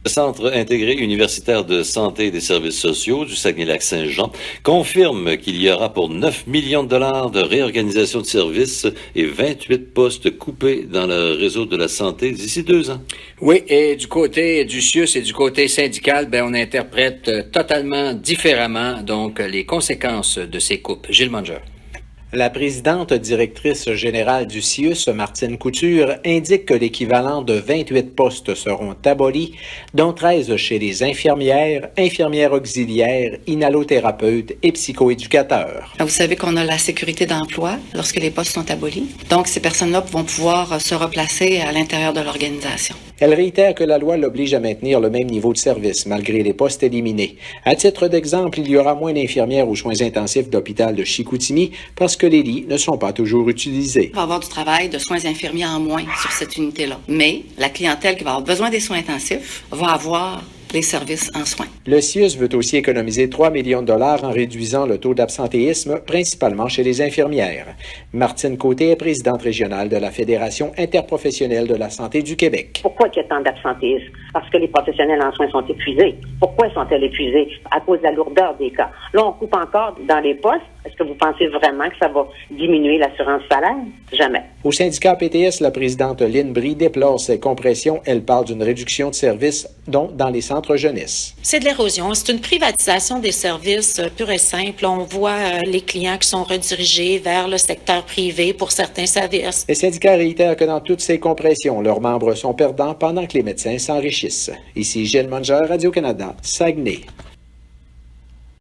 Le Centre intégré universitaire de santé et des services sociaux du Saguenay-Lac-Saint-Jean confirme qu'il y aura pour 9 millions de dollars de réorganisation de services et 28 postes coupés dans le réseau de la santé d'ici 2 ans. Oui, et du côté du CIUS et du côté syndical, on interprète totalement différemment donc les conséquences de ces coupes. Gilles Munger. La présidente directrice générale du CIUS, Martine Couture, indique que l'équivalent de 28 postes seront abolis, dont 13 chez les infirmières, infirmières auxiliaires, inhalothérapeutes et psychoéducateurs. Vous savez qu'on a la sécurité d'emploi lorsque les postes sont abolis. Donc, ces personnes-là vont pouvoir se replacer à l'intérieur de l'organisation. Elle réitère que la loi l'oblige à maintenir le même niveau de service malgré les postes éliminés. À titre d'exemple, il y aura moins d'infirmières aux soins intensifs d'hôpital de Chicoutimi parce que les lits ne sont pas toujours utilisés. Il va y avoir du travail de soins infirmiers en moins sur cette unité-là. Mais la clientèle qui va avoir besoin des soins intensifs va avoir les services en soins. Le CIUS veut aussi économiser 3 millions de dollars en réduisant le taux d'absentéisme, principalement chez les infirmières. Martine Côté est présidente régionale de la Fédération interprofessionnelle de la santé du Québec. Pourquoi il y a tant d'absentéisme? Parce que les professionnels en soins sont épuisés. Pourquoi sont-ils épuisés? À cause de la lourdeur des cas. Là, on coupe encore dans les postes. Est-ce que vous pensez vraiment que ça va diminuer l'assurance salaire? Jamais. Au syndicat PTS, la présidente Lynne Brie déplore ces compressions. Elle parle d'une réduction de services, dont dans les centres jeunesse. C'est de l'érosion. C'est une privatisation des services pure et simple. On voit les clients qui sont redirigés vers le secteur privé pour certains services. Les syndicats réitèrent que dans toutes ces compressions, leurs membres sont perdants pendant que les médecins s'enrichissent. Ici Gilles Munger, Radio-Canada, Saguenay.